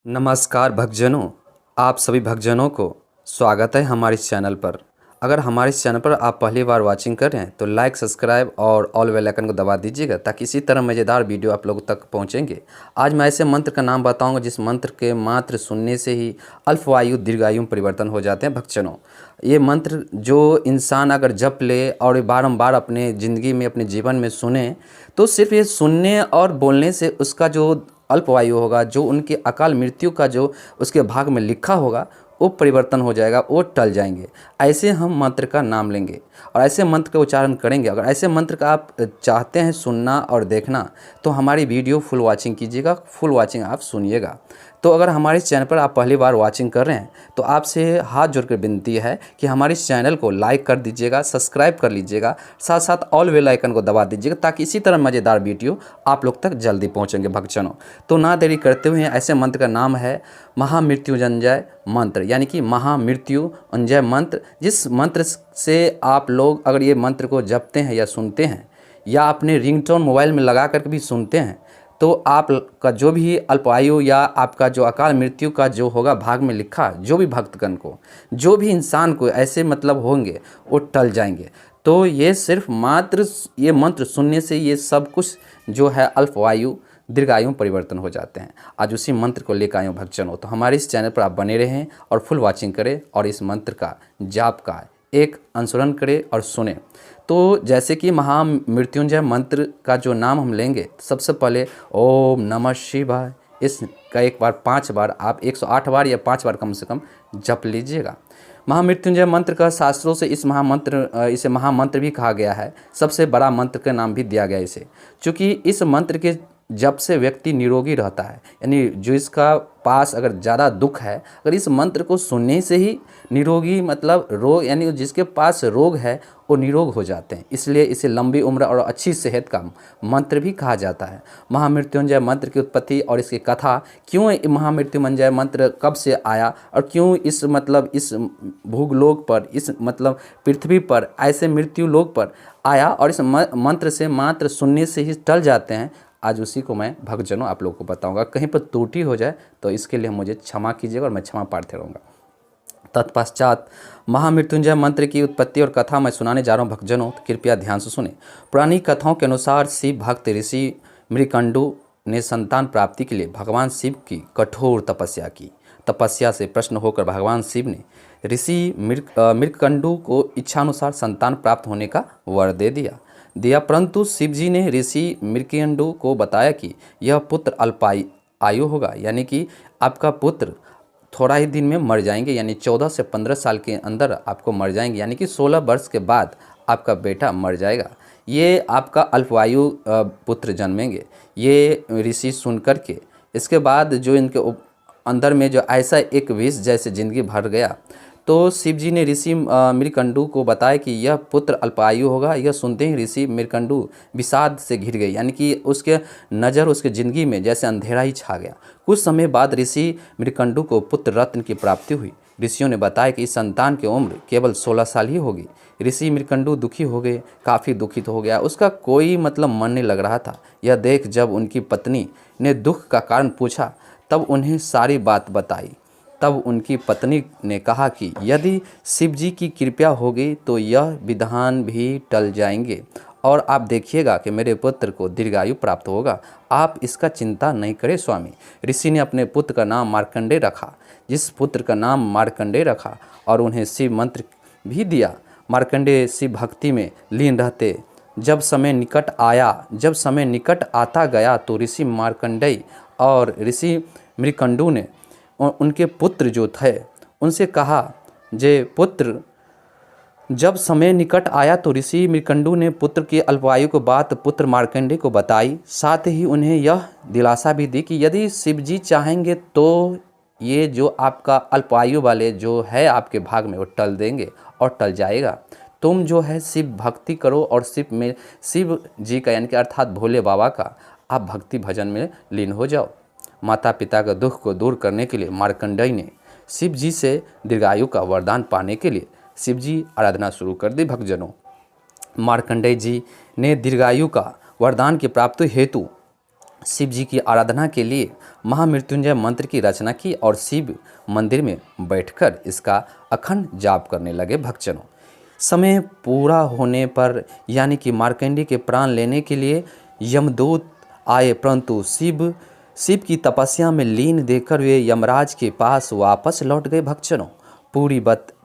नमस्कार भक्तजनों, आप सभी भक्तजनों को स्वागत है हमारे इस चैनल पर। अगर हमारे इस चैनल पर आप पहली बार वाचिंग कर रहे हैं तो लाइक, सब्सक्राइब और ऑल बेल आइकन को दबा दीजिएगा ताकि इसी तरह मज़ेदार वीडियो आप लोगों तक पहुंचेंगे। आज मैं ऐसे मंत्र का नाम बताऊंगा जिस मंत्र के मात्र सुनने से ही अल्पायु दीर्घायु में परिवर्तन हो जाते हैं। भक्तजनों, ये मंत्र जो इंसान अगर जप ले और बारंबार अपने ज़िंदगी में, अपने जीवन में सुने, तो सिर्फ ये सुनने और बोलने से उसका जो अल्पवायु होगा, जो उनकी अकाल मृत्यु का जो उसके भाग में लिखा होगा, वो परिवर्तन हो जाएगा, वो टल जाएंगे। ऐसे हम मंत्र का नाम लेंगे और ऐसे मंत्र का उच्चारण करेंगे। अगर ऐसे मंत्र का आप चाहते हैं सुनना और देखना तो हमारी वीडियो फुल वाचिंग कीजिएगा, फुल वाचिंग आप सुनिएगा। तो अगर हमारे इस चैनल पर आप पहली बार वाचिंग कर रहे हैं तो आपसे हाथ जोड़कर विनती है कि हमारे इस चैनल को लाइक कर दीजिएगा, सब्सक्राइब कर लीजिएगा, साथ साथ ऑल बेल आइकन को दबा दीजिएगा ताकि इसी तरह मज़ेदार वीडियो आप लोग तक जल्दी पहुंचेंगे। भक्तजनों, तो ना देरी करते हुए ऐसे मंत्र का नाम है महामृत्युंजय मंत्र, यानी कि महामृत्युंजय मंत्र। जिस मंत्र से आप लोग अगर ये मंत्र को जपते हैं या सुनते हैं या अपने रिंगटोन मोबाइल में लगा कर भी सुनते हैं तो आप का जो भी अल्पायु या आपका जो अकाल मृत्यु का जो होगा भाग में लिखा, जो भी भक्तगण को, जो भी इंसान को ऐसे मतलब होंगे वो टल जाएंगे। तो ये सिर्फ मात्र ये मंत्र सुनने से ये सब कुछ जो है अल्पायु दीर्घायु में परिवर्तन हो जाते हैं। आज उसी मंत्र को लेकर आए हो भक्तजनों, तो हमारे इस चैनल पर आप बने रहें और फुल वॉचिंग करें और इस मंत्र का जाप का एक अनुसरण करें और सुने। तो जैसे कि महामृत्युंजय मंत्र का जो नाम हम लेंगे, सबसे पहले ओम नमः शिवाय, इसका एक बार 5 बार आप 108 बार या 5 बार कम से कम जप लीजिएगा। महामृत्युंजय मंत्र का शास्त्रों से इसे महामंत्र भी कहा गया है, सबसे बड़ा मंत्र का नाम भी दिया गया इसे, क्योंकि इस मंत्र के जब से व्यक्ति निरोगी रहता है, यानी जो इसका पास अगर ज़्यादा दुख है, अगर इस मंत्र को सुनने से ही निरोगी मतलब रोग, यानी जिसके पास रोग है वो निरोग हो जाते हैं। इसलिए इसे लंबी उम्र और अच्छी सेहत का मंत्र भी कहा जाता है। महामृत्युंजय मंत्र की उत्पत्ति और इसकी कथा, क्यों महामृत्युंजय मंत्र कब से आया और क्यों इस भूगलोक पर, इस मतलब पृथ्वी पर ऐसे मृत्यु लोक पर आया और इस मंत्र से मात्र सुनने से ही टल जाते हैं, आज उसी को मैं भक्तजनों आप लोगों को बताऊंगा। कहीं पर त्रुटि हो जाए तो इसके लिए मुझे क्षमा कीजिएगा और मैं क्षमा प्रार्थी रहूँगा। तत्पश्चात महामृत्युंजय मंत्र की उत्पत्ति और कथा मैं सुनाने जा रहा हूँ भक्तजनों, तो कृपया ध्यान से सुने। पुरानी कथाओं के अनुसार शिव भक्त ऋषि मृकंडु ने संतान प्राप्ति के लिए भगवान शिव की कठोर तपस्या की। तपस्या से प्रसन्न होकर भगवान शिव ने ऋषि मृकंडु को इच्छानुसार संतान प्राप्त होने का वर दे दिया। परंतु शिव जी ने ऋषि मृकंडु को बताया कि यह पुत्र अल्पायु होगा, यानी कि आपका पुत्र थोड़ा ही दिन में मर जाएंगे, यानी 14 से 15 साल के अंदर आपको मर जाएंगे, यानी कि 16 वर्ष के बाद आपका बेटा मर जाएगा। ये आपका अल्पायु पुत्र जन्मेंगे। ये ऋषि सुन कर के इसके बाद जो इनके अंदर में जो ऐसा एक विष जैसे जिंदगी भर गया, तो शिव जी ने ऋषि मृकंडु को बताया कि यह पुत्र अल्पायु होगा। यह सुनते ही ऋषि मृकंडु विषाद से घिर गए, यानी कि उसके नज़र उसके ज़िंदगी में जैसे अंधेरा ही छा गया। कुछ समय बाद ऋषि मृकंडु को पुत्र रत्न की प्राप्ति हुई। ऋषियों ने बताया कि इस संतान की उम्र केवल 16 साल ही होगी। ऋषि मृकंडु दुखी हो गए, काफ़ी दुखित हो गया, उसका कोई मतलब मन नहीं लग रहा था। यह देख जब उनकी पत्नी ने दुख का कारण पूछा तब उन्हें सारी बात बताई। तब उनकी पत्नी ने कहा कि यदि शिव जी की कृपा होगी तो यह विधान भी टल जाएंगे और आप देखिएगा कि मेरे पुत्र को दीर्घायु प्राप्त होगा। आप इसका चिंता नहीं करें स्वामी। ऋषि ने अपने पुत्र का नाम मार्कंडेय रखा। जिस पुत्र का नाम मार्कंडेय रखा और उन्हें शिव मंत्र भी दिया। मार्कंडेय शिव भक्ति में लीन रहते। जब समय निकट आता गया तो ऋषि मार्कंडेय और ऋषि मृकंडु ने उनके पुत्र जो थे उनसे कहा, जे पुत्र, जब समय निकट आया तो ऋषि मृकंडु ने पुत्र की अल्पायु को बात पुत्र मार्कंडेय को बताई। साथ ही उन्हें यह दिलासा भी दी कि यदि शिव जी चाहेंगे तो ये जो आपका अल्पायु वाले जो है आपके भाग में वो टल देंगे और टल जाएगा। तुम जो है शिव भक्ति करो और शिव जी का, यानी कि अर्थात भोले बाबा का, आप भक्ति भजन में लीन हो जाओ। माता पिता का दुख को दूर करने के लिए मार्कंडेय ने शिव जी से दीर्घायु का वरदान पाने के लिए शिव जी आराधना शुरू कर दी। भक्तजनों, मार्कंडेय जी ने दीर्घायु का वरदान की प्राप्ति हेतु शिव जी की आराधना के लिए महामृत्युंजय मंत्र की रचना की और शिव मंदिर में बैठकर इसका अखंड जाप करने लगे भक्तजनों। समय पूरा होने पर यानी कि मार्कंडेय के प्राण लेने के लिए यमदूत आए, परंतु शिव की तपस्या में लीन देखकर वे यमराज के पास वापस लौट गए भक्तजनों।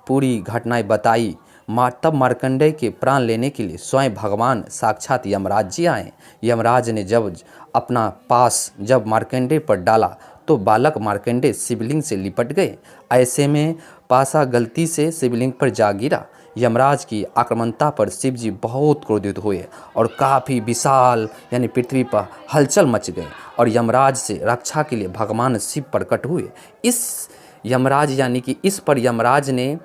पूरी घटनाएं बताई। तब मार्कंडेय के प्राण लेने के लिए स्वयं भगवान साक्षात यमराज जी आए। यमराज ने जब अपना पास जब मार्कंडेय पर डाला तो बालक मार्कंडेय शिवलिंग से लिपट गए। ऐसे में पासा गलती से शिवलिंग पर जा गिरा। यमराज की आक्रामकता पर शिव जी बहुत क्रोधित हुए और काफ़ी विशाल यानी पृथ्वी पर हलचल मच गई और यमराज से रक्षा के लिए भगवान शिव प्रकट हुए। इस पर यमराज ने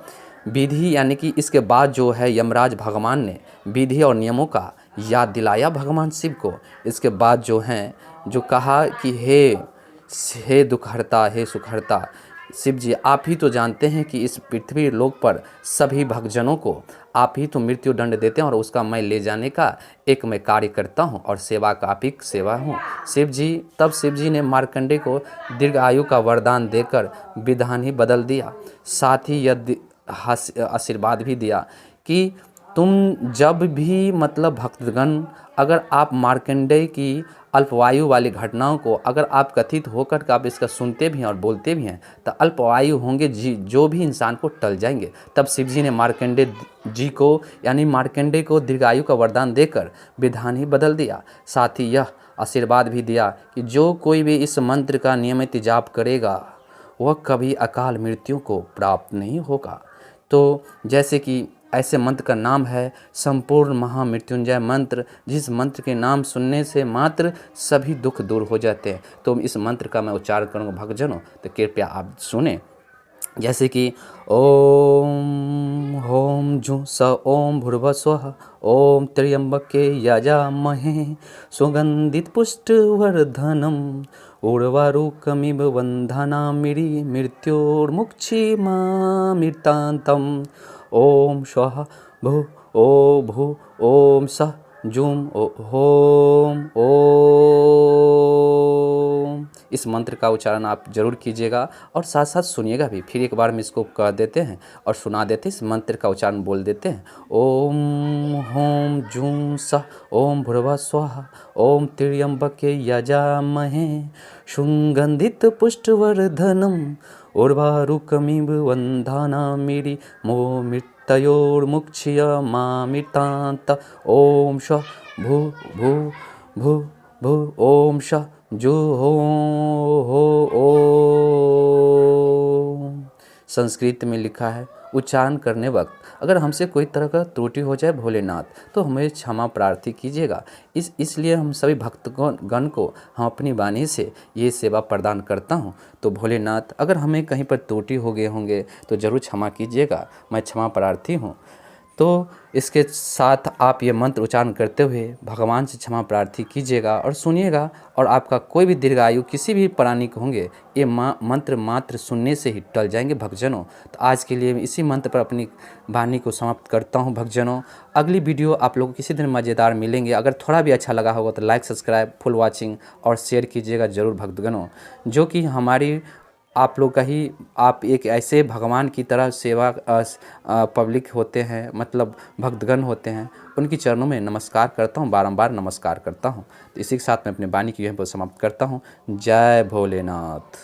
विधि यानी कि इसके बाद जो है यमराज भगवान ने विधि और नियमों का याद दिलाया भगवान शिव को। इसके बाद जो हैं जो कहा कि हे दुखहर्ता, हे सुखहर्ता शिव जी, आप ही तो जानते हैं कि इस पृथ्वी लोक पर सभी भक्तजनों को आप ही तो मृत्यु दंड देते हैं और उसका मैं ले जाने का एक मैं कार्य करता हूं और सेवा का आप ही सेवा हूं शिव जी। तब शिव जी ने मार्कंडेय को दीर्घ आयु का वरदान देकर विधान ही बदल दिया। साथ ही यह आशीर्वाद भी दिया कि तुम जब भी मतलब भक्तगण अगर आप मार्कंडेय की अल्पवायु वाली घटनाओं को अगर आप कथित होकर के आप इसका सुनते भी हैं और बोलते भी हैं तो अल्पवायु होंगे जो भी इंसान को टल जाएंगे। तब शिव जी ने मार्कंडेय जी को यानी मार्कंडेय को दीर्घायु का वरदान देकर विधान ही बदल दिया। साथ ही यह आशीर्वाद भी दिया कि जो कोई भी इस मंत्र का नियमित जाप करेगा वह कभी अकाल मृत्यु को प्राप्त नहीं होगा। तो जैसे कि ऐसे मंत्र का नाम है संपूर्ण महामृत्युंजय मंत्र, जिस मंत्र के नाम सुनने से मात्र सभी दुख दूर हो जाते हैं। तो इस मंत्र का मैं उच्चारण करूँगा भक्तजनों, तो कृपया आप सुने। जैसे कि ओम होम जू स ओम भूर्भुवः ओम त्र्यंबके यजामहे सुगंधित पुष्टवर्धनम उर्वारुकमिव वंदनामिरि मृत्योर्मुक्षीमामृतान्तम् ओम स्वः भू ओ भू ओम सः जूम होम ओम। इस मंत्र का उच्चारण आप जरूर कीजिएगा और साथ साथ सुनिएगा भी। फिर एक बार हम इसको कह देते हैं और सुना देते हैं। इस मंत्र का उच्चारण बोल देते हैं। ओम होम जूम सः ओम भूर्भुवः स्वः ओम त्र्यंबके यजामहे सुगंधित पुष्टवर्धनम उर्वारुकमिव वंदनामिरि मृत्योर्मुक्षीयमामृतान्त ओम श भू भू भू भू ओम श जू हो ओम। संस्कृत में लिखा है उच्चारण करने वक्त अगर हमसे कोई तरह का त्रुटि हो जाए भोलेनाथ तो हमें क्षमा प्रार्थी कीजिएगा। इसलिए हम सभी भक्तगण को हम अपनी वाणी से ये सेवा प्रदान करता हूँ। तो भोलेनाथ अगर हमें कहीं पर त्रुटि हो गए होंगे तो ज़रूर क्षमा कीजिएगा, मैं क्षमा प्रार्थी हूँ। तो इसके साथ आप ये मंत्र उच्चारण करते हुए भगवान से क्षमा प्रार्थी कीजिएगा और सुनिएगा और आपका कोई भी दीर्घायु किसी भी प्राणी को होंगे ये मंत्र मात्र सुनने से ही टल जाएंगे भक्तजनों। तो आज के लिए इसी मंत्र पर अपनी वाणी को समाप्त करता हूँ भक्तजनों। अगली वीडियो आप लोगों को किसी दिन मज़ेदार मिलेंगे। अगर थोड़ा भी अच्छा लगा होगा तो लाइक सब्सक्राइब फुल वॉचिंग और शेयर कीजिएगा ज़रूर भक्तगणों। जो कि हमारी आप लोग का ही आप एक ऐसे भगवान की तरह सेवा पब्लिक होते हैं मतलब भक्तगण होते हैं, उनकी चरणों में नमस्कार करता हूँ, बारंबार नमस्कार करता हूँ। तो इसी के साथ मैं अपने वाणी की यहीं पर समाप्त करता हूँ। जय भोलेनाथ।